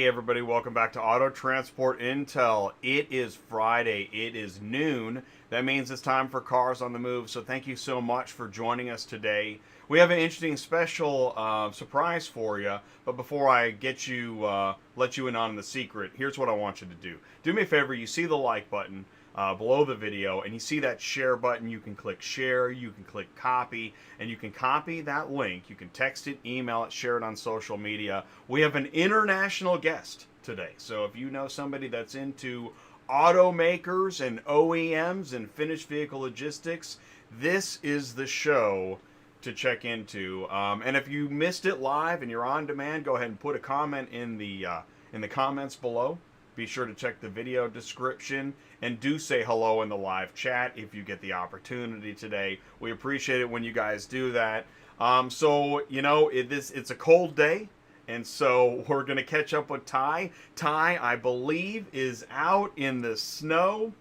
everybody, welcome back to Auto Transport Intel. It is Friday, it is noon. That means it's time for Cars on the Move, so thank you so much for joining us today. We have an interesting special surprise for you, but before I get you, let you in on the secret, here's what I want you to do. Do me a favor, you see the like button below the video, and you see that share button. You can click share, you can click copy, and you can copy that link. You can text it, email it, share it on social media. We have an international guest today, so if you know somebody that's into automakers and OEMs and finished vehicle logistics, this is the show to check into. And if you missed it live and you're on demand, go ahead and put a comment in the comments below. Be sure to check the video description and do say hello in the live chat if you get the opportunity today. We appreciate it when you guys do that. So, you know, it's a cold day, and so we're going to catch up with Ty. Ty, I believe, is out in the snow.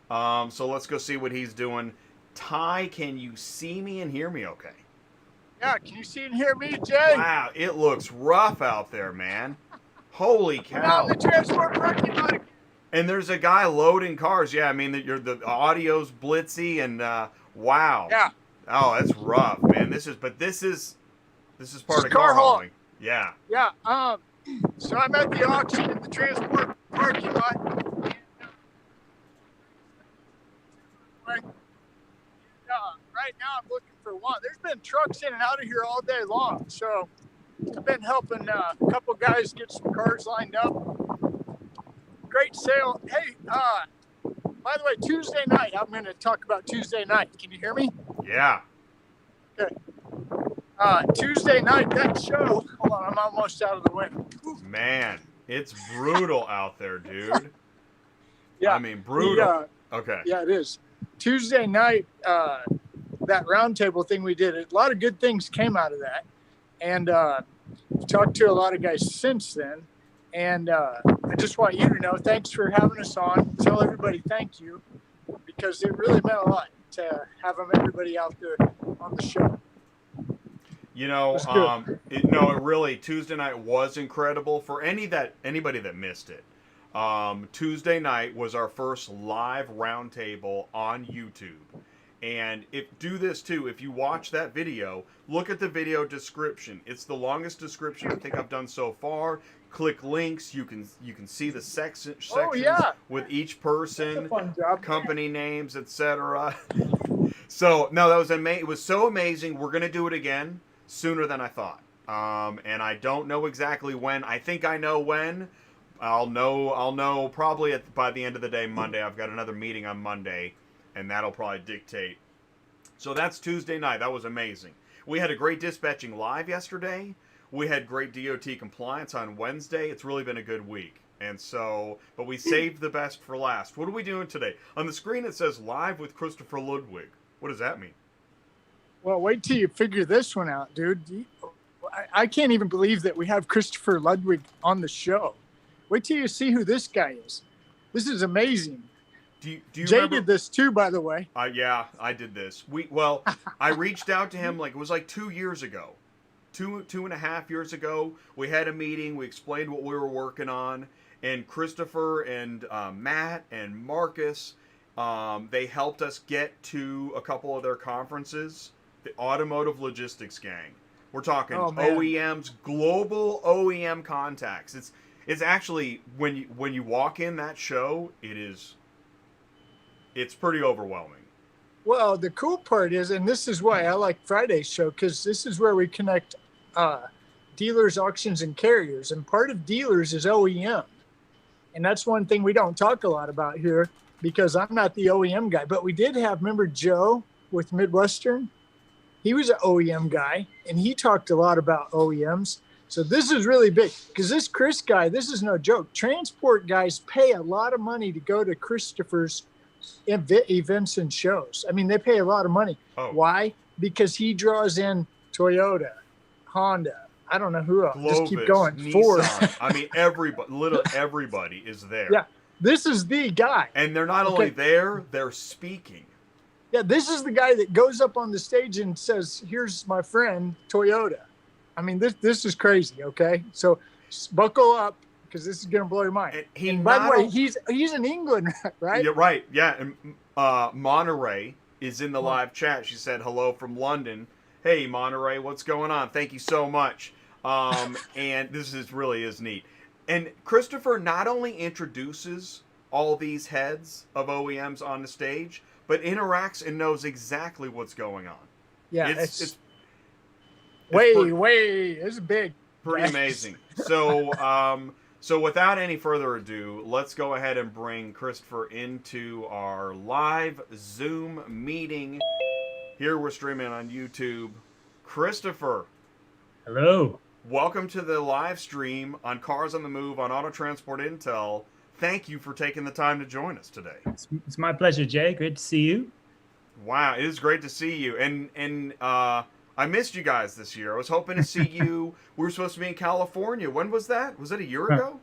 So let's go see what he's doing. Ty, can you see me and hear me okay? Yeah, can you see and hear me, Jay? Wow, it looks rough out there, man. Holy cow. Out in the transport parking lot. And there's a guy loading cars. Yeah, I mean, the audio's blitzy, and wow. Yeah. Oh, that's rough, man. This is part of car hauling. hauling. Yeah. Yeah. So I'm at the auction in the transport parking lot. Right now I'm looking for one. There's been trucks in and out of here all day long, so I've been helping a couple guys get some cars lined up. Great sale. Hey, by the way, Tuesday night, I'm going to talk about Tuesday night. Can you hear me? Yeah. Okay. Tuesday night, that show. Hold on, I'm almost out of the way. Man, it's brutal out there, dude. Yeah. I mean, brutal. Okay. Yeah, it is. Tuesday night, that roundtable thing we did, a lot of good things came out of that. And talked to a lot of guys since then. And I just want you to know, thanks for having us on. Tell everybody thank you, because it really meant a lot to have everybody out there on the show. You know, it really, Tuesday night was incredible for anybody that missed it. Tuesday night was our first live roundtable on YouTube. And do this too. If you watch that video, look at the video description. It's the longest description I think I've done so far. Click links. You can see the sections with each person, company names, etc. So no, that was amazing. It was so amazing. We're gonna do it again sooner than I thought. And I don't know exactly when. I think I know when. I'll know probably by the end of the day, Monday. I've got another meeting on Monday, and that'll probably dictate. So that's Tuesday night. That was amazing. We had a great dispatching live yesterday. We had great DOT compliance on Wednesday. It's really been a good week. And so, but we saved the best for last. What are we doing today? On the screen it says live with Christopher Ludwig. What does that mean? Well, wait till you figure this one out, dude. I can't even believe that we have Christopher Ludwig on the show. Wait till you see who this guy is. This is amazing. Do you Jay remember? did this too, by the way. Yeah, I did this. I reached out to him it was like 2 years ago. Two and a half years ago. We had a meeting. We explained what we were working on. And Christopher and Matt and Marcus, they helped us get to a couple of their conferences. The Automotive Logistics gang. We're talking OEMs, global OEM contacts. It's actually, when you walk in that show, it's pretty overwhelming. Well, the cool part is, and this is why I like Friday's show, because this is where we connect dealers, auctions, and carriers. And part of dealers is OEM. And that's one thing we don't talk a lot about here, because I'm not the OEM guy. But we did have, remember Joe with Midwestern? He was an OEM guy, and he talked a lot about OEMs. So this is really big, because this Chris guy, this is no joke. Transport guys pay a lot of money to go to Christopher's events and shows. I mean, they pay a lot of money. Oh. Why? Because he draws in Toyota, Honda, I don't know who else. Glovis, just keep going. Nissan. Ford. I mean, everybody is there. Yeah, this is the guy. And they're not only there, they're speaking. Yeah, this is the guy that goes up on the stage and says, here's my friend, Toyota. I mean, this is crazy, okay? So buckle up. because this is going to blow your mind. And by the way, he's in England, right? Yeah, right. Yeah, and Monterey is in the live chat. She said hello from London. Hey, Monterey, what's going on? Thank you so much. And this really is neat. And Christopher not only introduces all these heads of OEMs on the stage, but interacts and knows exactly what's going on. Yeah, it's it's big. Pretty amazing. So without any further ado, let's go ahead and bring Christopher into our live Zoom meeting. Here we're streaming on YouTube. Christopher. Hello. Welcome to the live stream on Cars on the Move on Auto Transport Intel. Thank you for taking the time to join us today. It's my pleasure, Jay. Great to see you. Wow, it is great to see you. And I missed you guys this year. I was hoping to see you. We were supposed to be in California. When was that? Was it a year ago?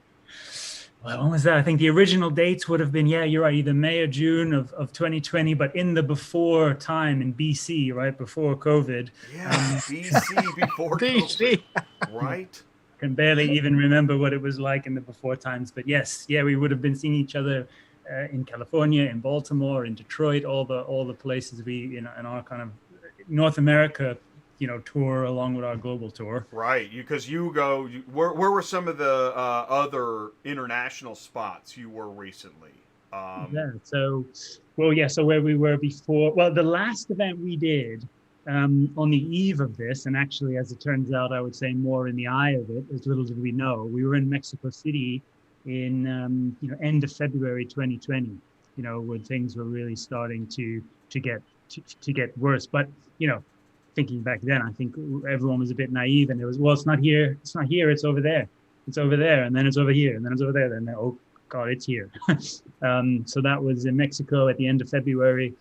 Well, when was that? I think the original dates would have been, yeah, you're right, either May or June of 2020, but in the before time in BC, right, before COVID. Yeah, BC, before BC. COVID. Right? Can barely even remember what it was like in the before times. But yes, yeah, we would have been seeing each other in California, in Baltimore, in Detroit, all the places we, in our kind of North America, tour along with our global tour. Right, because where were some of the other international spots you were recently? So where we were before, the last event we did on the eve of this, and actually, as it turns out, I would say more in the eye of it, as little did we know, we were in Mexico City in end of February 2020, when things were really starting to get worse. But thinking back then, I think everyone was a bit naive, and it was, it's not here, it's over there, and then it's over here, and then it's over there, and then, oh God, it's here. So that was in Mexico at the end of February.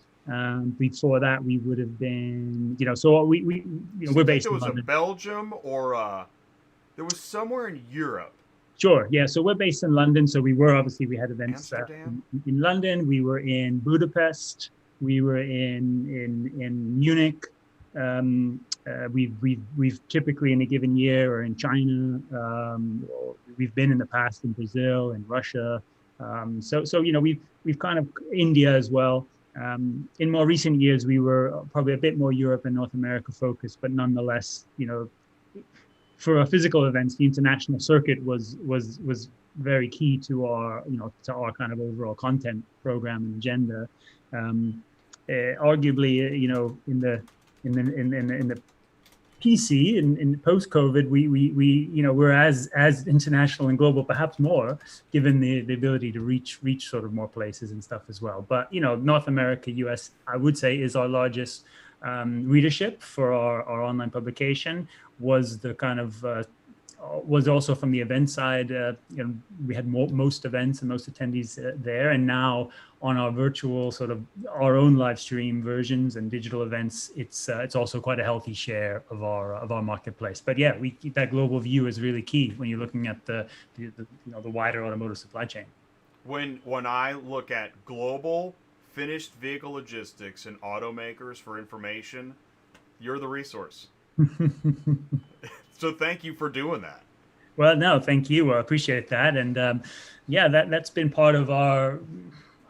Before that, we would have been, so we're based in London. Was a Belgium or there was somewhere in Europe. Sure, yeah. So we're based in London. So we had events in London. We were in Budapest. We were in Munich. We've typically in a given year or in China. We've been in the past in Brazil and Russia. So we've kind of India as well. In more recent years, we were probably a bit more Europe and North America focused, but nonetheless, for our physical events, the international circuit was very key to our kind of overall content program and agenda. Arguably, in the PC in post-COVID, we're as international and global, perhaps more, given the ability to reach sort of more places and stuff as well. But North America, US, I would say, is our largest readership for our online publication. Was the kind of was also from the event side. We had most events and most attendees there, and now on our virtual sort of our own live stream versions and digital events, it's also quite a healthy share of our marketplace. But yeah, that global view is really key when you're looking at the wider automotive supply chain. When I look at global finished vehicle logistics and automakers for information, you're the resource. So thank you for doing that. Well, no, thank you. I appreciate that. And that's been part of our,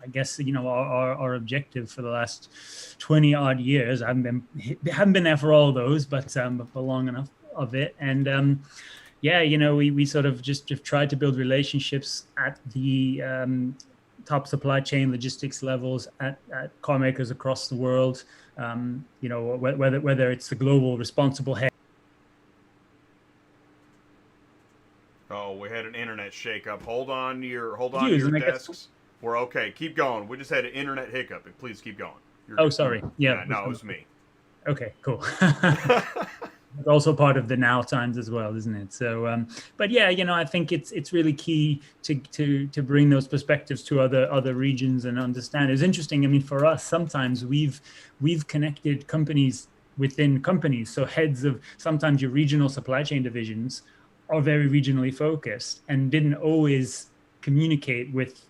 I guess, our objective for the last 20 odd years. I haven't been there for all of those, but for long enough of it. And we sort of just tried to build relationships at the top supply chain logistics levels at car makers across the world. Whether it's the global responsible head. Oh, we had an internet shakeup. Hold on to your desks. We're okay. Keep going. We just had an internet hiccup. Please keep going. Sorry. Yeah. No, it was me. Okay, cool. It's also part of the now times as well, isn't it? So, but yeah, I think it's really key to bring those perspectives to other regions and understand. It's interesting. I mean, for us, sometimes we've connected companies within companies. So heads of sometimes your regional supply chain divisions are very regionally focused and didn't always communicate with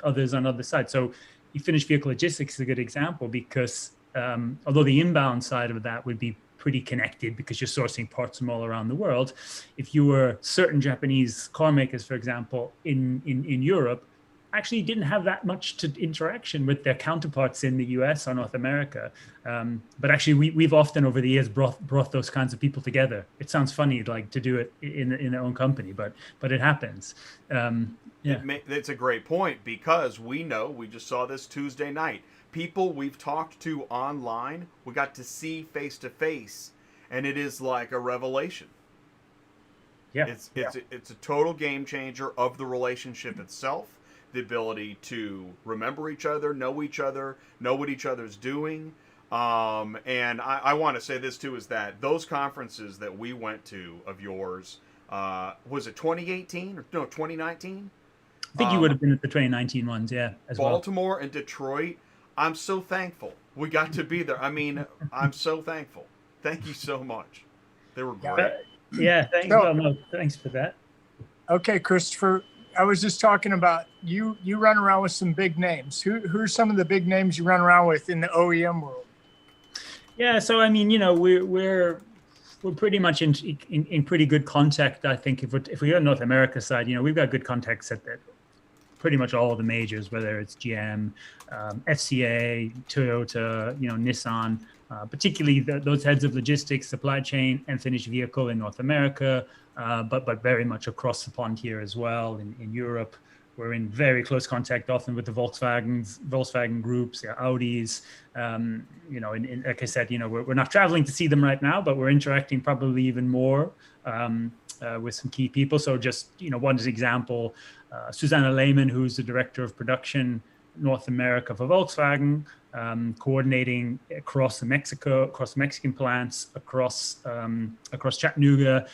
others on other sides. So finished vehicle logistics is a good example because although the inbound side of that would be pretty connected because you're sourcing parts from all around the world. If you were certain Japanese car makers, for example, in Europe, actually didn't have that much interaction with their counterparts in the US or North America. But actually, we've often over the years brought those kinds of people together. It sounds funny, like to do it in their own company, but it happens. It's a great point, because we just saw this Tuesday night. People we've talked to online, we got to see face to face, and it is like a revelation. Yeah, it's a total game changer of the relationship itself. The ability to remember each other, know what each other's doing. And I want to say this too, is that those conferences that we went to of yours, was it 2018 or no, 2019? I think you would have been at the 2019 ones, yeah, as Baltimore and Detroit. I'm so thankful we got to be there. I mean, I'm so thankful. Thank you so much. They were great. Thanks for that. Okay, Christopher, I was just talking about you run around with some big names. Who are some of the big names you run around with in the OEM world? Yeah, so I mean, we're pretty much in pretty good contact. I think if we go to North America side, we've got good contacts at pretty much all of the majors, whether it's GM, FCA, Toyota, Nissan, particularly those heads of logistics, supply chain, and finished vehicle in North America, but very much across the pond here as well in Europe. We're in very close contact often with the Volkswagen groups, Audis. Like I said, we're not traveling to see them right now, but we're interacting probably even more with some key people. So just, one example, Susanna Lehman, who's the director of production North America for Volkswagen, coordinating across Mexican plants, across Chattanooga,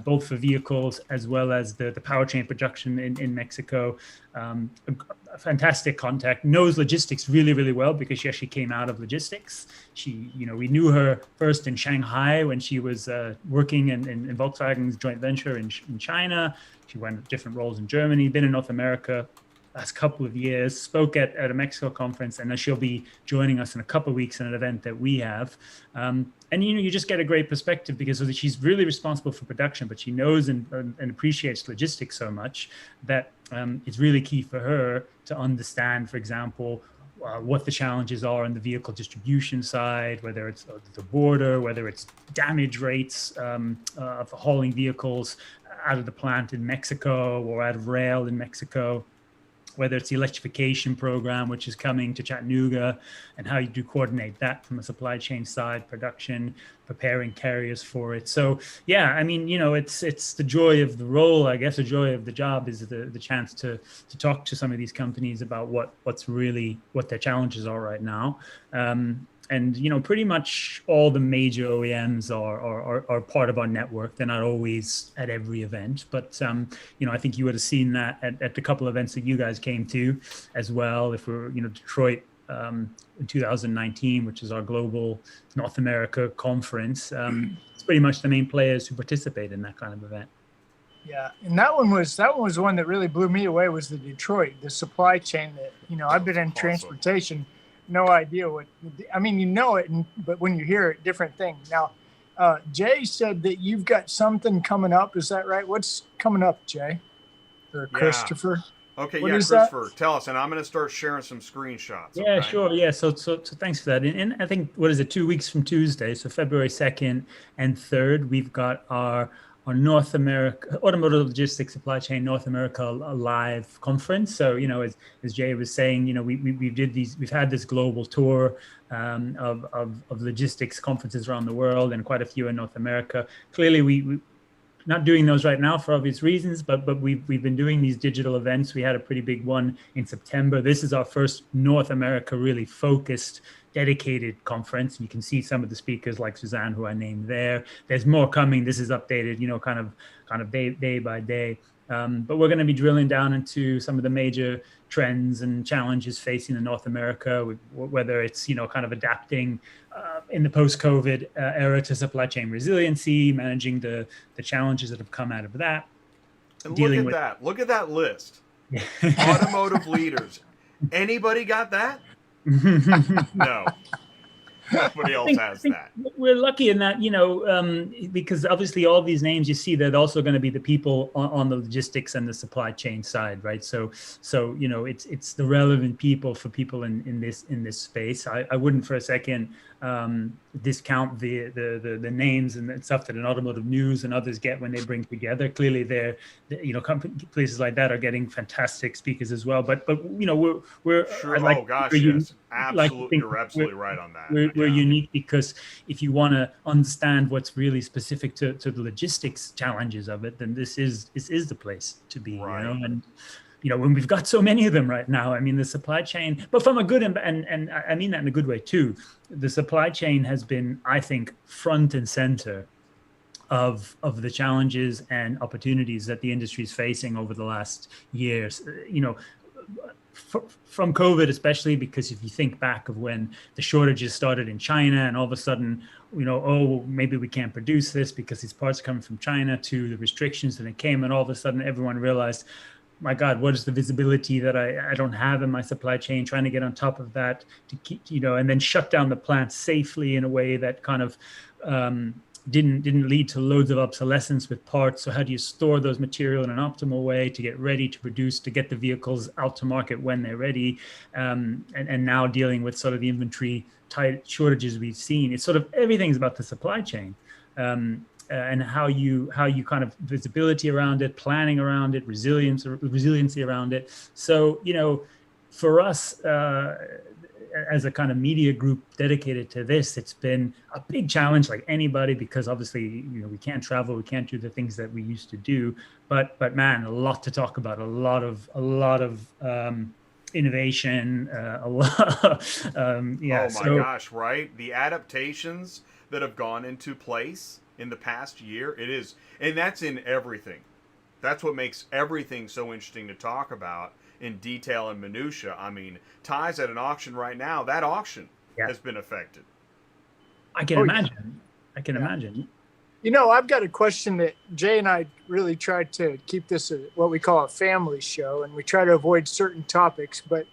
both for vehicles as well as the powertrain production in Mexico. A fantastic contact, knows logistics really, really well because she actually came out of logistics. We knew her first in Shanghai when she was working in Volkswagen's joint venture in China. She went different roles in Germany, been in North America last couple of years, spoke at a Mexico conference, and she'll be joining us in a couple of weeks in an event that we have. And you just get a great perspective because she's really responsible for production, but she knows and appreciates logistics so much that it's really key for her to understand, for example, what the challenges are on the vehicle distribution side, whether it's the border, whether it's damage rates of hauling vehicles out of the plant in Mexico or out of rail in Mexico, whether it's the electrification program, which is coming to Chattanooga, and how you do coordinate that from a supply chain side, production, preparing carriers for it. So, yeah, I mean, it's the joy of the role, I guess. The joy of the job is the chance to talk to some of these companies about what their challenges are right now. And pretty much all the major OEMs are part of our network. They're not always at every event, but I think you would have seen that at the couple of events that you guys came to as well. If we're Detroit in 2019, which is our global North America conference, it's pretty much the main players who participate in that kind of event. Yeah, and that one was one that really blew me away. Was the Detroit, the supply chain that I've been in transportation. No idea what, I mean, but when you hear it, different thing. Now, Jay said that you've got something coming up. Is that right? What's coming up, Jay? Or Christopher? Okay, Christopher, tell us, and I'm going to start sharing some screenshots. Yeah, okay? Sure. Yeah, so thanks for that. And I think, 2 weeks from Tuesday, so February 2nd and 3rd, we've got our North America Automotive Logistics Supply Chain North America live conference. So as Jay was saying, we've had this global tour of logistics conferences around the world, and quite a few in North America. Clearly, we not doing those right now for obvious reasons, but we've been doing these digital events. We had a pretty big one in September. This is our first North America really focused, dedicated conference. You can see some of the speakers like Suzanne, who I named there. There's more coming. This is updated, kind of day by day. But we're going to be drilling down into some of the major trends and challenges facing in North America, whether it's, kind of adapting in the post-COVID era to supply chain resiliency, managing the challenges that have come out of that. And look at that list. Automotive leaders. Anybody got that? No. Nobody else I has think that. we're lucky in that, because obviously all these names you see, they're also going to be the people on the logistics and the supply chain side, right? So it's the relevant people for people in this space. I wouldn't for a second discount the names and the stuff that an Automotive News and others get when they bring together. Clearly, places like that are getting fantastic speakers as well. But we're Sure. I'd like Oh gosh, for you yes. like to Absolutely. think You're absolutely right on that. we're Yeah. unique because if you want to understand what's really specific to the logistics challenges of it, then this is the place to be. Right. And when we've got so many of them right now, I mean, the supply chain, but from a good and I mean that in a good way too, the supply chain has been, I think, front and center of the challenges and opportunities that the industry is facing over the last years. From COVID, especially because if you think back of when the shortages started in China and all of a sudden, oh, maybe we can't produce this because these parts are coming from China, to the restrictions that it came, and all of a sudden everyone realized, my God, what is the visibility that I don't have in my supply chain, trying to get on top of that to keep, and then shut down the plant safely in a way that kind of didn't lead to loads of obsolescence with parts. So how do you store those material in an optimal way to get ready to produce, to get the vehicles out to market when they're ready? And now dealing with sort of the inventory tight shortages we've seen. It's sort of everything's about the supply chain. And how you kind of visibility around it, planning around it, resiliency around it. So, for us, as a kind of media group dedicated to this, it's been a big challenge, like anybody, because obviously, we can't travel, we can't do the things that we used to do. But man, a lot to talk about, a lot of innovation, a lot. Yeah. Oh my gosh, right? The adaptations that have gone into place in the past year, it is, and that's in everything. That's what makes everything so interesting to talk about in detail and minutia. I mean, Ty's at an auction right now. That auction has been affected. I can imagine. I can imagine. I've got a question that Jay and I really tried to keep this what we call a family show, and we try to avoid certain topics, but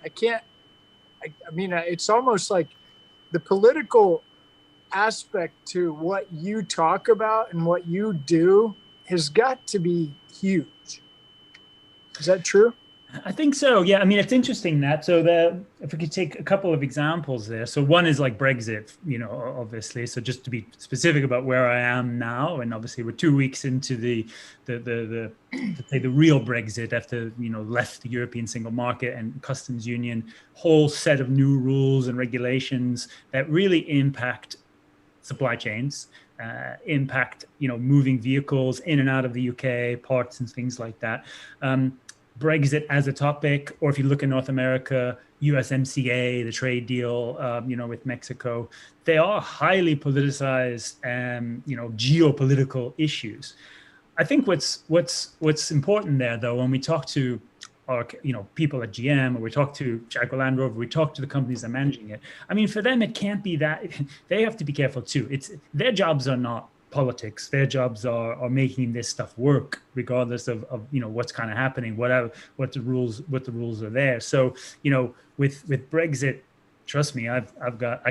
it's almost like the political aspect to what you talk about and what you do has got to be huge. Is that true? I think so. Yeah. I mean, it's interesting that. So if we could take a couple of examples there. So one is like Brexit, obviously. So just to be specific about where I am now, and obviously we're 2 weeks into the real Brexit after, left the European single market and customs union, whole set of new rules and regulations that really impact supply chains, impact, moving vehicles in and out of the UK, parts and things like that. Brexit as a topic, or if you look in North America, USMCA, the trade deal, with Mexico, they are highly politicized, geopolitical issues. I think what's important there, though, when we talk to our, people at GM, or we talk to Jaguar Land Rover, we talk to the companies that are managing it. I mean, for them, it can't be that. They have to be careful too. Their jobs are not politics. Their jobs are making this stuff work, regardless of what's kind of happening, what the rules are there. So with Brexit, trust me, I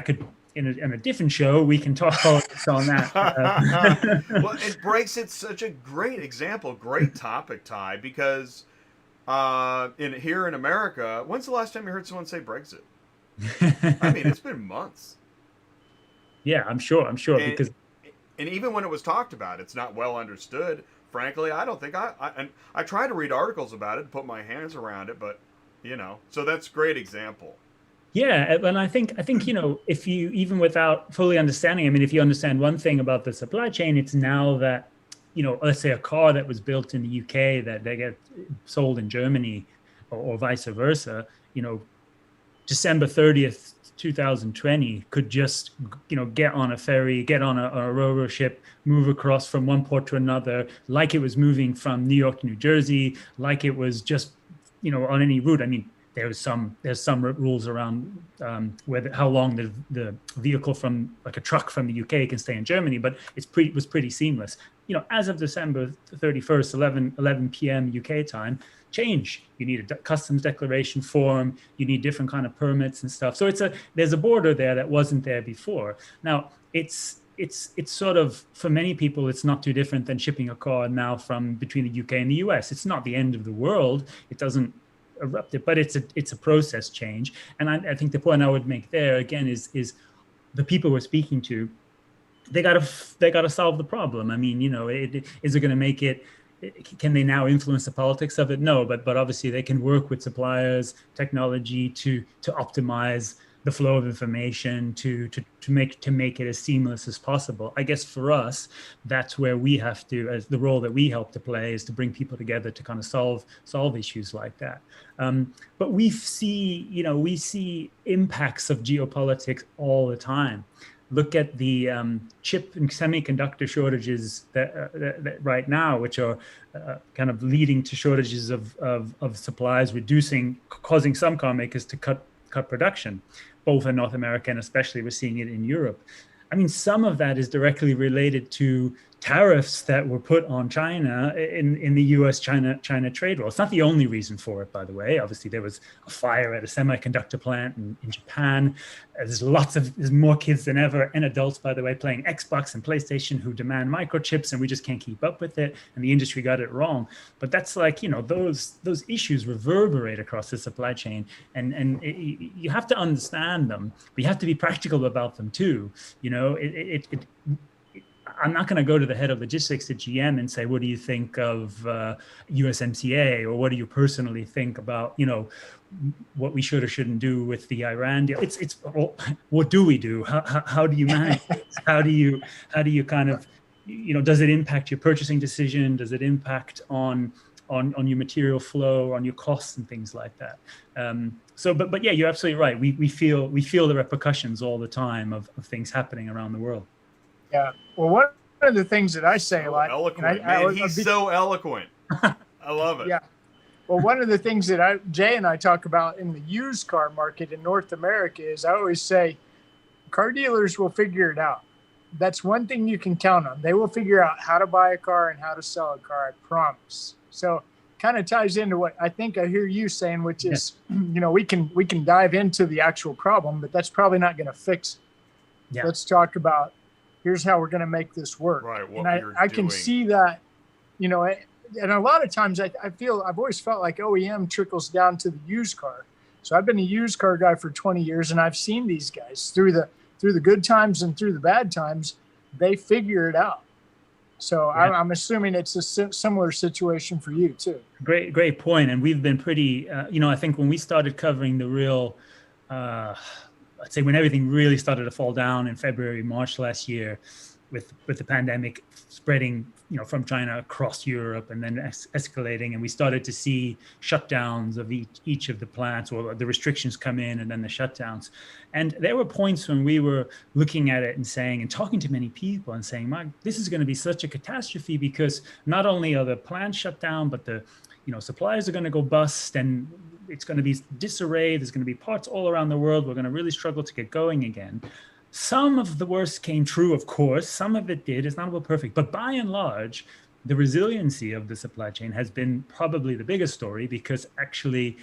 could in a different show we can talk politics on that. Well, and Brexit's such a great example, great topic, Ty, because here in America, when's the last time you heard someone say Brexit? I mean, it's been months. Yeah, I'm sure because. And even when it was talked about, it's not well understood. Frankly, I don't think I try to read articles about it, put my hands around it, but so that's a great example. Yeah, and I think if you, even without fully understanding, I mean, if you understand one thing about the supply chain, it's now that let's say a car that was built in the UK that they get sold in Germany, or vice versa, December 30th. 2020 could just get on a ferry, get on a ro-ro ship, move across from one port to another, like it was moving from New York to New Jersey, like it was just on any route. I mean, there's some rules around how long the vehicle from, like a truck from the UK, can stay in Germany, but it was pretty seamless. as of December 31st, 11 p.m. UK time, change. You need a customs declaration form. You need different kind of permits and stuff. So there's a border there that wasn't there before. Now it's sort of, for many people, it's not too different than shipping a car now from between the UK and the US. It's not the end of the world. It doesn't erupt it, but it's a process change. And I think the point I would make there again is the people we're speaking to, they gotta solve the problem. I mean, is it going to make it? Can they now influence the politics of it? No, but obviously they can work with suppliers, technology to optimize the flow of information to make it as seamless as possible. I guess for us, that's where we have to, as the role that we help to play, is to bring people together to kind of solve issues like that. But we see impacts of geopolitics all the time. Look at the chip and semiconductor shortages that right now, which are kind of leading to shortages of supplies, causing some car makers to cut production, both in North America and especially we're seeing it in Europe. I mean, some of that is directly related to tariffs that were put on China in the US-China trade war. It's not the only reason for it, by the way. Obviously, there was a fire at a semiconductor plant in Japan. There's more kids than ever, and adults, by the way, playing Xbox and PlayStation who demand microchips, and we just can't keep up with it, and the industry got it wrong. But that's like, those issues reverberate across the supply chain, and you have to understand them, but you have to be practical about them too. I'm not going to go to the head of logistics at GM and say, what do you think of USMCA, or what do you personally think about, what we should or shouldn't do with the Iran deal? It's what do we do? How do you manage this? How do you kind of, does it impact your purchasing decision? Does it impact on your material flow, on your costs and things like that? But yeah, you're absolutely right. We feel the repercussions all the time of things happening around the world. Yeah. Well, one of the things that I say a lot. Eloquent, man. He's so eloquent. I love it. Yeah. Well, one of the things that Jay and I talk about in the used car market in North America is, I always say, car dealers will figure it out. That's one thing you can count on. They will figure out how to buy a car and how to sell a car, I promise. So kind of ties into what I think I hear you saying, which is, we can dive into the actual problem, but that's probably not going to fix it. Yeah. Let's talk about, here's how we're going to make this work. Right. And I can see that, and a lot of times I've always felt like OEM trickles down to the used car. So I've been a used car guy for 20 years, and I've seen these guys through the good times and through the bad times, they figure it out. So yeah. I'm assuming it's a similar situation for you too. Great point. And we've been pretty, I think when we started covering the real, I'd say when everything really started to fall down in February, March last year, with the pandemic spreading, from China across Europe and then escalating, and we started to see shutdowns of each of the plants, or the restrictions come in and then the shutdowns. And there were points when we were looking at it and saying, and talking to many people and saying, Mike, this is going to be such a catastrophe, because not only are the plants shut down, but the suppliers are going to go bust, and it's going to be disarray. There's going to be parts all around the world. We're going to really struggle to get going again. Some of the worst came true, of course. Some of it did. It's not all perfect. But by and large, the resiliency of the supply chain has been probably the biggest story, because actually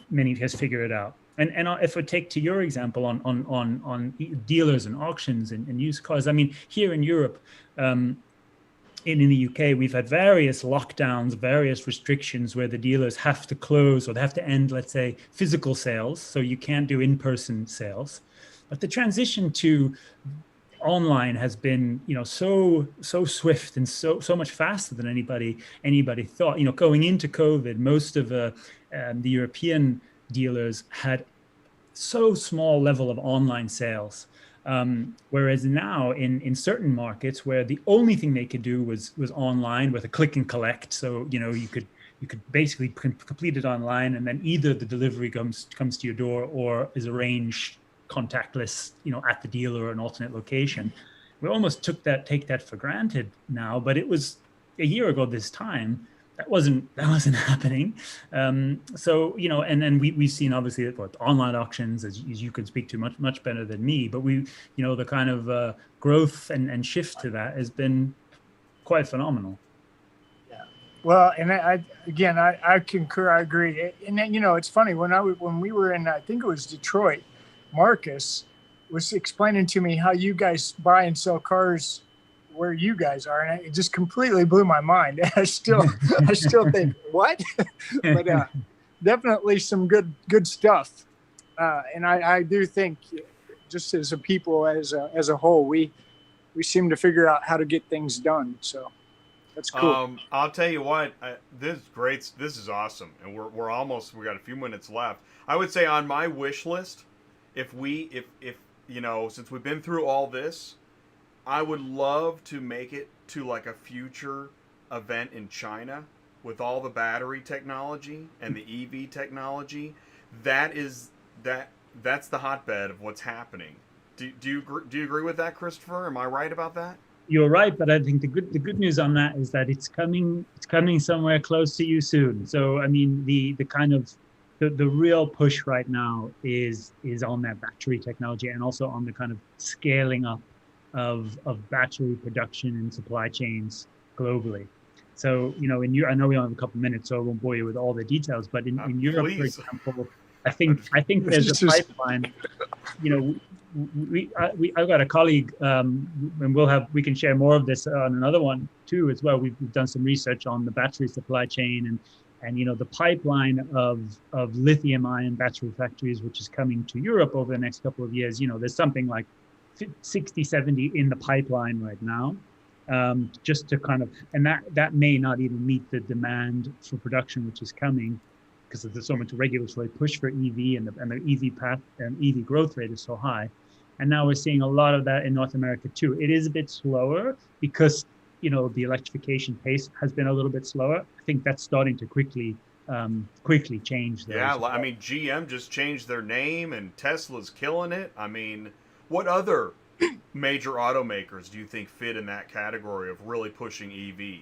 many has figured it out. And if I take to your example on dealers and auctions and used cars, I mean, here in Europe, in the UK, we've had various lockdowns, various restrictions where the dealers have to close, or they have to end, let's say, physical sales. So you can't do in-person sales. But the transition to online has been, so swift and so much faster than anybody thought. Going into COVID, most of the European dealers had so small level of online sales. Whereas now in certain markets where the only thing they could do was online with a click and collect. So, you could basically complete it online, and then either the delivery comes to your door or is arranged contactless, at the dealer or an alternate location. We almost take that for granted now, but it was a year ago this time. That wasn't happening. So, and then we've seen obviously what online auctions, as you could speak to much better than me, but the kind of growth and shift to that has been quite phenomenal. Well, and I concur. I agree. And then, it's funny when we were in, I think it was Detroit, Marcus was explaining to me how you guys buy and sell cars where you guys are, and it just completely blew my mind. I still think what, but definitely some good stuff. And I do think, just as a people, as a whole, we seem to figure out how to get things done. So. That's cool. I'll tell you what, this is great. This is awesome, and we got a few minutes left. I would say on my wish list, if since we've been through all this, I would love to make it to like a future event in China with all the battery technology and the EV technology. That's the hotbed of what's happening. Do you agree with that, Christopher? Am I right about that? You're right, but I think the good news on that is that it's coming somewhere close to you soon. So I mean, the kind of the real push right now is on that battery technology, and also on the kind of scaling up of battery production and supply chains globally. So I know we only have a couple of minutes, so I won't bore you with all the details. But in Europe, for example, I think there's a pipeline. I've got a colleague, and we can share more of this on another one too as well. We've done some research on the battery supply chain and the pipeline of lithium-ion battery factories, which is coming to Europe over the next couple of years. There's something like 60, 70 in the pipeline right now, just to kind of, and that may not even meet the demand for production, which is coming, because there's so much regulatory push for EV, and the EV path and EV growth rate is so high. And now we're seeing a lot of that in North America too. It is a bit slower because the electrification pace has been a little bit slower. I think that's starting to quickly change. Yeah, I mean, GM just changed their name, and Tesla's killing it. I mean, what other major automakers do you think fit in that category of really pushing EV?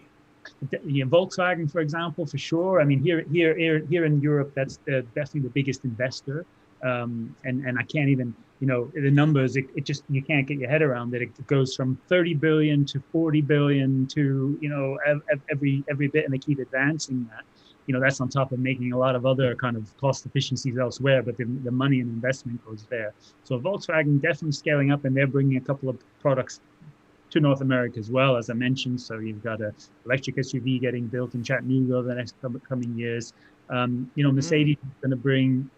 Volkswagen, for example, for sure. I mean, here in Europe, that's definitely the biggest investor. And I can't even, the numbers, it just, you can't get your head around it. It goes from 30 billion to 40 billion to, every bit, and they keep advancing that. That's on top of making a lot of other kind of cost efficiencies elsewhere, but the money and investment goes there. So Volkswagen definitely scaling up, and they're bringing a couple of products to North America as well, as I mentioned. So you've got an electric SUV getting built in Chattanooga over the next coming years. Mercedes is going to bring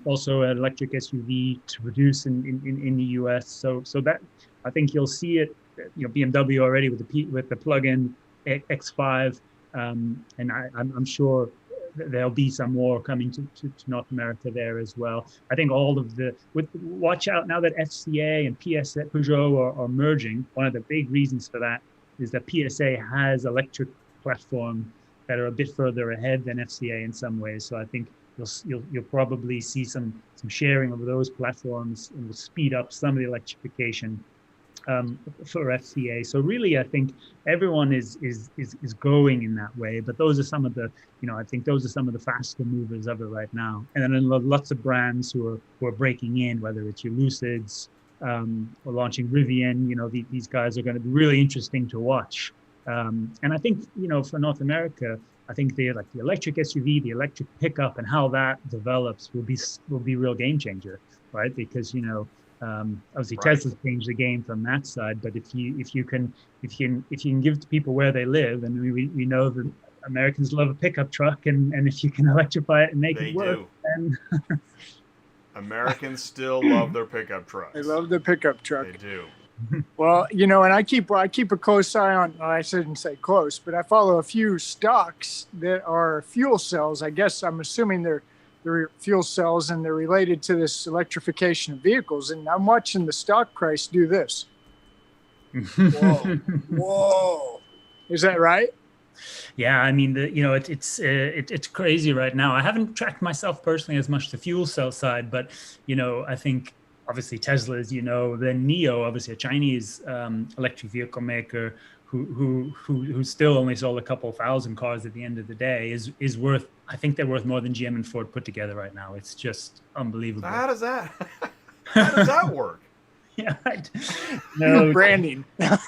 also an electric SUV to produce in the US. So that, I think you'll see it. BMW already with the plug-in X5, and I'm sure there'll be some more coming to North America there as well. I think watch out now that FCA and PSA Peugeot are merging. One of the big reasons for that is that PSA has electric platforms that are a bit further ahead than FCA in some ways. So I think you'll probably see some sharing of those platforms, and will speed up some of the electrification for FCA. So really, I think everyone is going in that way. But those are some of the, I think those are some of the faster movers of it right now. And then lots of brands who are breaking in, whether it's your Lucids or launching Rivian. These guys are going to be really interesting to watch. And I think, for North America, I think the electric SUV, the electric pickup, and how that develops will be real game changer, right? Because obviously Right. Tesla's changed the game from that side, but if you can give to people where they live, and we know that Americans love a pickup truck, and if you can electrify it and make it work, then Americans still love their pickup trucks. They love the pickup truck. They do. Well, and I keep a close eye on, I shouldn't say close, but I follow a few stocks that are fuel cells. I guess I'm assuming they're fuel cells, and they're related to this electrification of vehicles. And I'm watching the stock price do this. Whoa. Is that right? Yeah, I mean, it's crazy right now. I haven't tracked myself personally as much the fuel cell side, but I think obviously Tesla, as then NIO, obviously a Chinese electric vehicle maker who still only sold a couple thousand cars at the end of the day, is worth. I think they're worth more than GM and Ford put together right now. It's just unbelievable. How does that work? Yeah, no, Branding. Yeah.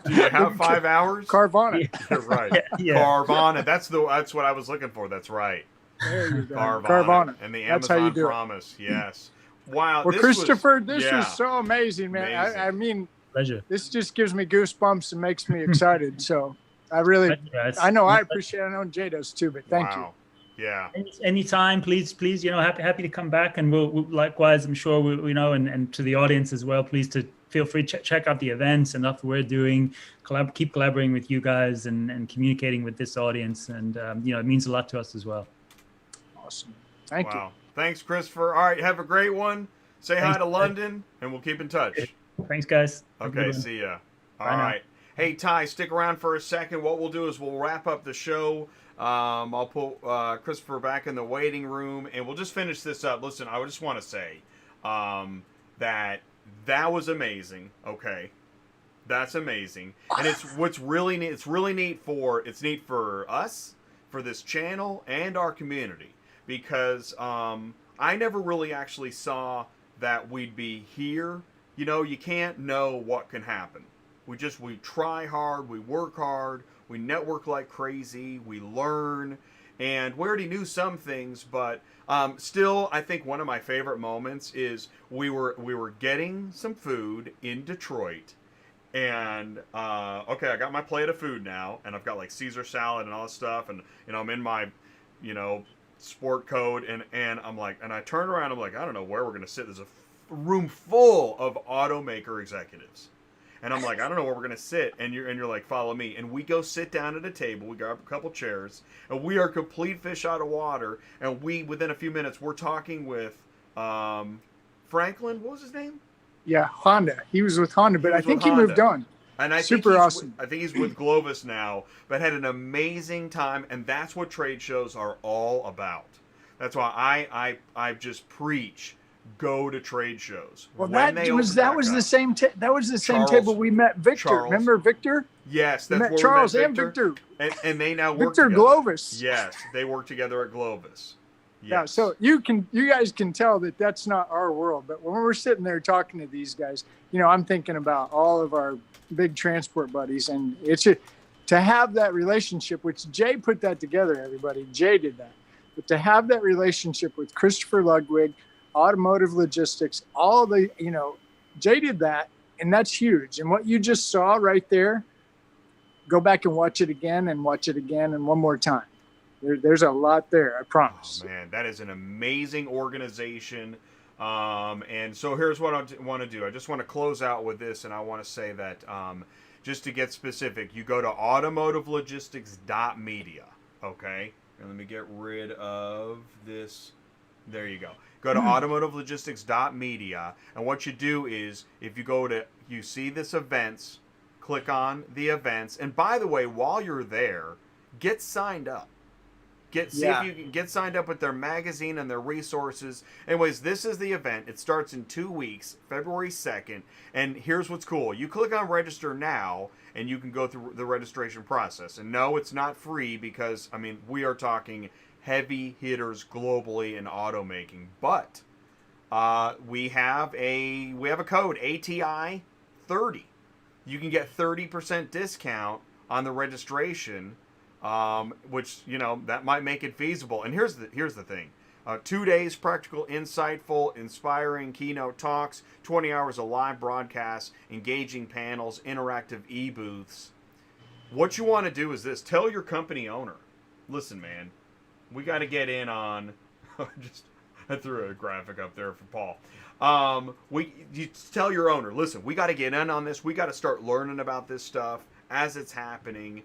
Do you have 5 hours? Carvana. You're right. Yeah. Carvana. That's what I was looking for. That's right. There you go. Carvana. And the That's how you Amazon do it. promise. Yes. Wow. Well, this Christopher, was, this yeah, was so amazing, man. amazing. I mean, Pleasure. this just gives me goosebumps and makes me excited. So I really, Pleasure. I know I appreciate it. I know Jay does too, but thank you. Wow. Yeah. Anytime, please, happy to come back, and we'll likewise, I'm sure and to the audience as well, please to feel free to check out the events and stuff we're doing, keep collaborating with you guys and communicating with this audience, and it means a lot to us as well. Awesome. Thank you. Thanks, Christopher. All right, have a great one. Say Thanks, hi to London, and we'll keep in touch. Thanks, guys. Okay, see ya. All Bye now. right. Hey, Ty, stick around for a second. What we'll do is we'll wrap up the show. I'll put Christopher back in the waiting room, and we'll just finish this up. Listen, I just want to say that was amazing. Okay, that's amazing, and it's really neat. It's really neat for us, for this channel, and our community, because I never really actually saw that we'd be here. You can't know what can happen. We try hard, we work hard, we network like crazy, we learn, and we already knew some things, but still, I think one of my favorite moments is we were getting some food in Detroit, and okay, I got my plate of food now, and I've got like Caesar salad and all this stuff, and I'm in my sport coat, and I'm like, and I turn around, I'm like, I don't know where we're gonna sit. There's a room full of automaker executives. And I'm like, I don't know where we're gonna sit, and you're like, follow me. And we go sit down at a table. We grab a couple chairs, and we are complete fish out of water. And within a few minutes, we're talking with Franklin. What was his name? Yeah, Honda. He was with Honda, but I think he moved on. And I Super awesome. I think he's with Glovis now, but had an amazing time. And that's what trade shows are all about. That's why I just preach. Go to trade shows. Well, that was the same table we met Victor. Charles. Remember Victor? Yes, that's where Charles we met and Victor. And they now work Victor together. Glovis. Yes, they work together at Glovis. Yes. Yeah, so you guys can tell that that's not our world. But when we're sitting there talking to these guys, I'm thinking about all of our big transport buddies, and it's to have that relationship, which Jay put that together. Everybody, Jay did that, but to have that relationship with Christopher Ludwig, Automotive Logistics, Jay did that, and that's huge. And what you just saw right there, go back and watch it again and one more time. There's a lot there, I promise. Oh, man, that is an amazing organization. And so here's what I want to do. I just want to close out with this, and I want to say that just to get specific, you go to automotivelogistics.media, okay? And let me get rid of this. There you go. Go to automotivelogistics.media, and what you do is, if you see this events, click on the events, and by the way, while you're there, get signed up. See if you can get signed up with their magazine and their resources. Anyways, this is the event. It starts in 2 weeks, February 2nd, and here's what's cool. You click on register now, and you can go through the registration process. And no, it's not free, because, we are talking heavy hitters globally in automaking, but we have a code ATI 30. You can get 30% discount on the registration, which that might make it feasible. And here's the thing: 2 days, practical, insightful, inspiring keynote talks, 20 hours of live broadcasts, engaging panels, interactive e-booths. What you want to do is this: tell your company owner, listen, man. We got to get in on. I threw a graphic up there for Paul. You tell your owner, listen, we got to get in on this. We got to start learning about this stuff as it's happening.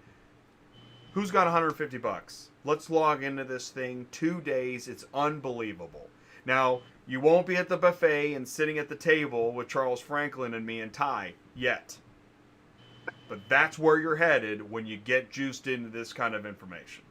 Who's got $150? Let's log into this thing. 2 days. It's unbelievable. Now, you won't be at the buffet and sitting at the table with Charles Franklin and me and Ty yet. But that's where you're headed when you get juiced into this kind of information.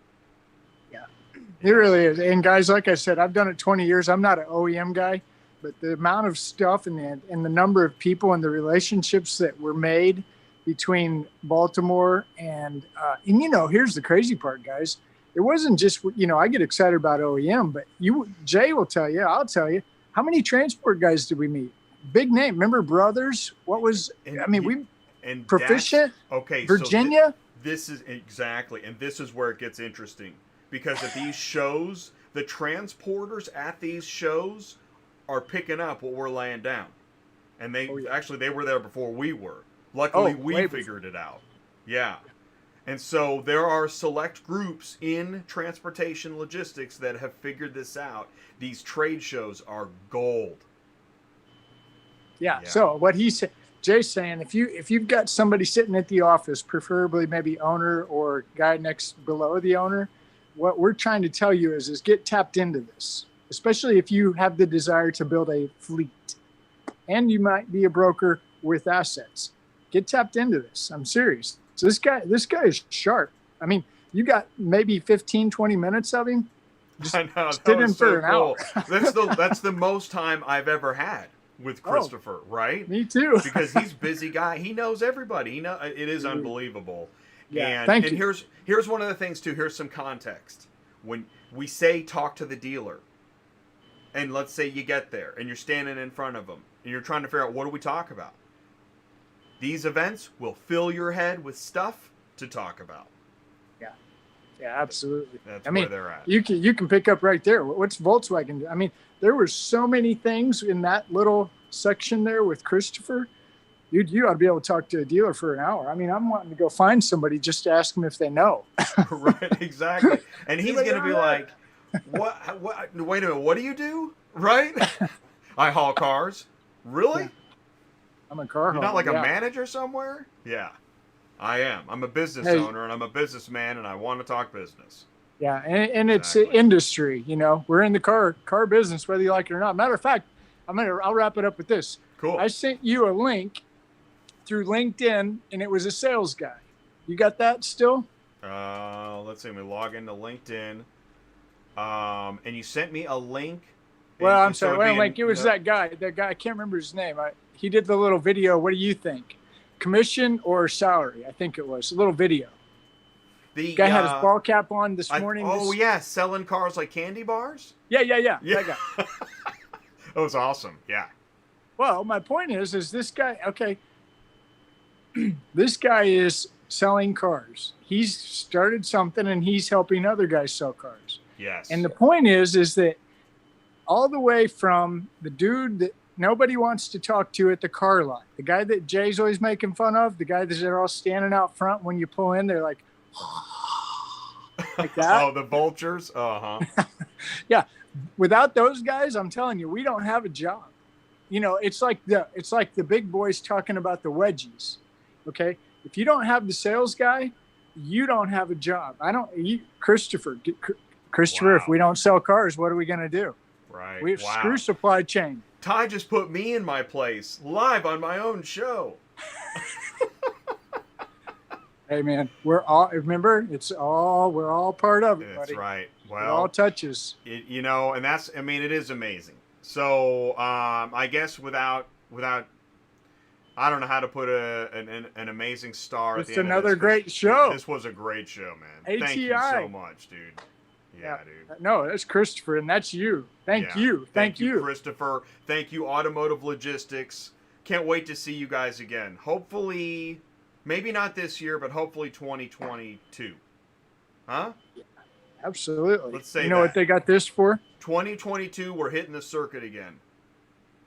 It really is. And guys, like I said, I've done it 20 years. I'm not an OEM guy, but the amount of stuff and the number of people and the relationships that were made between Baltimore and here's the crazy part, guys. It wasn't just, I get excited about OEM, but Jay will tell you, I'll tell you, how many transport guys did we meet? big name. Remember Brothers? What was? And I mean, we and Proficient. okay. Virginia. So this is exactly, and this is where it gets interesting because at these shows, the transporters at these shows are picking up what we're laying down, and they actually they were there before we were. Luckily, we figured it out. Yeah. And so there are select groups in transportation logistics that have figured this out. These trade shows are gold. Yeah. So what he said, Jay's saying, if you've got somebody sitting at the office, preferably maybe owner or guy next below the owner, what we're trying to tell you is get tapped into this, especially if you have the desire to build a fleet, and you might be a broker with assets. Get tapped into this. I'm serious. So this guy is sharp. I mean, you got maybe 15, 20 minutes of him. Just I know. sit in for an hour. That's the most time I've ever had with Christopher, right? Me too. Because he's a busy guy. He knows everybody. It is unbelievable. Yeah, and here's one of the things too. Here's some context. When we say talk to the dealer, and let's say you get there and you're standing in front of them and you're trying to figure out what do we talk about. These events will fill your head with stuff to talk about. Yeah, absolutely. That's where they're at. You can pick up right there. What's Volkswagen do? I mean, there were so many things in that little section there with Christopher. Dude, you ought to be able to talk to a dealer for an hour. I mean, I'm wanting to go find somebody just to ask them if they know. Right, exactly. And he's going to be like, what? Wait a minute, what do you do? Right? I haul cars. Really? Yeah. I'm a car You're not like a manager somewhere? Yeah, I am. I'm a business owner and I'm a businessman and I want to talk business. Yeah, and it's industry. You know, we're in the car business, whether you like it or not. Matter of fact, I'll wrap it up with this. Cool. I sent you a link through LinkedIn, and it was a sales guy. You got that still? Let's see. Let me log into LinkedIn. And you sent me a link. Well, I'm sorry. Wait a link. It was that guy. That guy. I can't remember his name. He did the little video. What do you think? Commission or salary? I think it was a little video. The guy had his ball cap on this morning. Yeah, selling cars like candy bars. Yeah. That guy. That was awesome. Yeah. Well, my point is this guy. Okay. This guy is selling cars. He's started something and he's helping other guys sell cars. Yes. And the point is that all the way from the dude that nobody wants to talk to at the car lot, the guy that Jay's always making fun of, the guy that they're all standing out front when you pull in, they're like that. Oh, the vultures. Yeah. Without those guys, I'm telling you, we don't have a job. You know, it's like the big boys talking about the wedgies. Okay, if you don't have the sales guy, you don't have a job. Christopher. Wow. If we don't sell cars, what are we going to do? Right. Screw supply chain. Ty just put me in my place live on my own show. Hey man, we're all part of it. That's buddy. Right. Well, it all touches. And it is amazing. So, I guess without, I don't know how to put an amazing star. It's another great show. This was a great show, man. ATI. Thank you so much, dude. Yeah, dude. No, that's Christopher, and that's you. Thank you, Christopher. Thank you, Automotive Logistics. Can't wait to see you guys again. Hopefully, maybe not this year, but hopefully 2022. Huh? Yeah, absolutely. Let's say you know what they got this for? 2022, we're hitting the circuit again.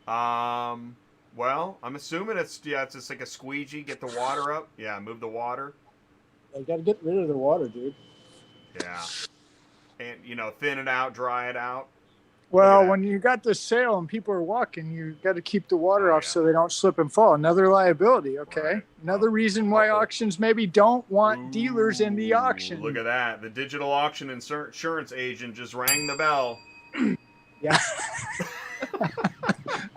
Well, I'm assuming it's just like a squeegee. Get the water up. Yeah, move the water. They got to get rid of the water, dude. Yeah. And, thin it out, dry it out. Well, when you got the sale and people are walking, you got to keep the water off so they don't slip and fall. Another liability, okay? Right. Another reason why auctions maybe don't want dealers in the auction. Look at that. The digital auction insurance agent just rang the bell. Yeah.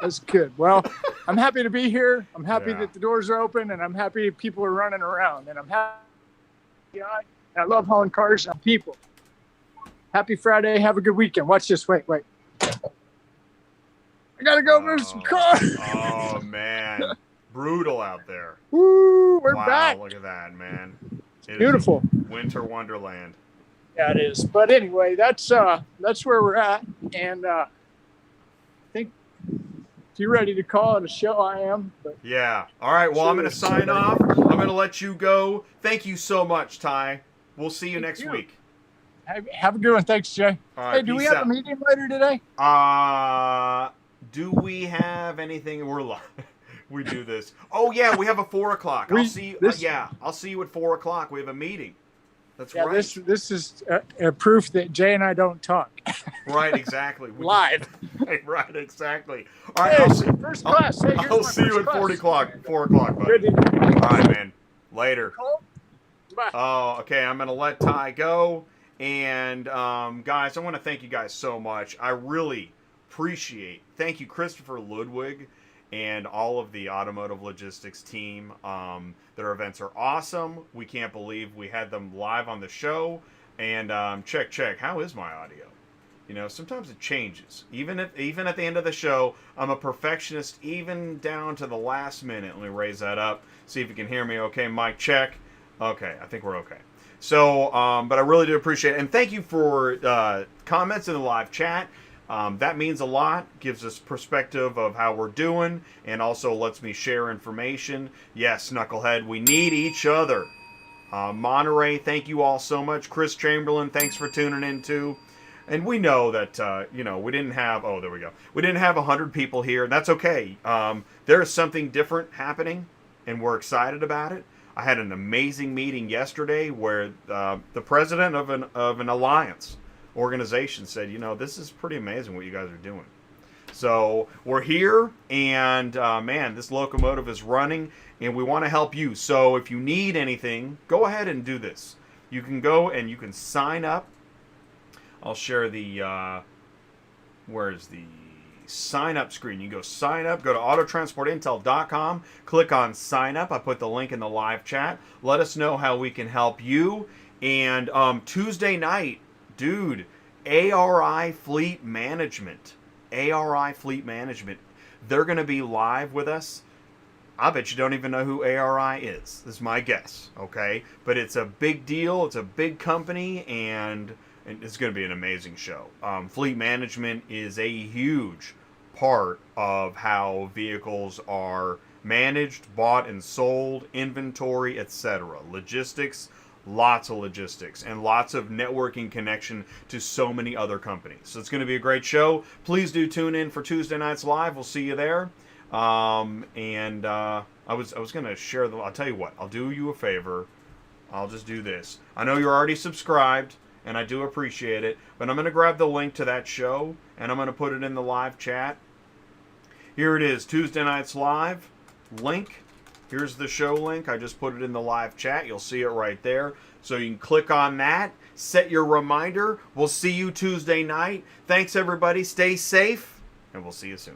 That's good. Well, I'm happy to be here. I'm happy that the doors are open, and I'm happy people are running around. And I'm happy. I love hauling cars and people. Happy Friday. Have a good weekend. Watch this. Wait. I got to go move some cars. Oh, man. Brutal out there. Woo, we're back. Look at that, man. It's beautiful. Winter wonderland. Yeah, it is. But anyway, that's where we're at. And I think If you're ready to call it a show, I am. But Yeah. All right. Well, I'm going to sign off. I'm going to let you go. Thank you so much, Ty. We'll see you next week. Have a good one. Thanks, Jay. All right, Hey, do we have a meeting later today? Do we have anything? We're live. We do this. Oh yeah, we have a 4 o'clock. I'll see. I'll see you at 4 o'clock. We have a meeting. That's right. This is a proof that Jay and I don't talk. Right. Exactly. Live. Right. Exactly. All right. Hey, first class. Hey, I'll see you at 4 o'clock. 4 o'clock, buddy. Good. All right, man. Later. Bye. Oh, okay. I'm gonna let Ty go. And guys, I want to thank you guys so much. I really appreciate. Thank you, Christopher Ludwig, and all of the Automotive Logistics team. Their events are awesome. We can't believe we had them live on the show. And check. How is my audio? You know, sometimes it changes. Even at the end of the show, I'm a perfectionist, even down to the last minute. Let me raise that up. See if you can hear me. Okay, mic check. Okay, I think we're okay. So, but I really do appreciate it. And thank you for comments in the live chat. That means a lot, gives us perspective of how we're doing, and also lets me share information. Yes, Knucklehead, we need each other. Monterey, thank you all so much. Chris Chamberlain, thanks for tuning in too. And we know that, we didn't have, there we go. We didn't have 100 people here, and that's okay. There is something different happening, and we're excited about it. I had an amazing meeting yesterday where the president of an alliance organization said, this is pretty amazing what you guys are doing. So we're here, and man, this locomotive is running, and we want to help you. So if you need anything, go ahead and do this. You can go and you can sign up. I'll share the where's the sign up screen. You go sign up, go to autotransportintel.com, click on sign up. I put the link in the live chat. Let us know how we can help you. And Tuesday night, dude, ARI Fleet Management, they're going to be live with us. I bet you don't even know who ARI is. This is my guess, okay? But it's a big deal. It's a big company, and it's going to be an amazing show. Fleet management is a huge part of how vehicles are managed, bought and sold, inventory, etc. Logistics, lots of logistics, and lots of networking connection to so many other companies. So it's going to be a great show. Please do tune in for Tuesday nights live. We'll see you there. I was going to share I'll tell you what. I'll do you a favor. I'll just do this. I know you're already subscribed, and I do appreciate it, but I'm going to grab the link to that show, and I'm going to put it in the live chat. Here it is, Tuesday Nights Live, link. Here's the show link. I just put it in the live chat. You'll see it right there. So you can click on that, set your reminder. We'll see you Tuesday night. Thanks, everybody. Stay safe, and we'll see you soon.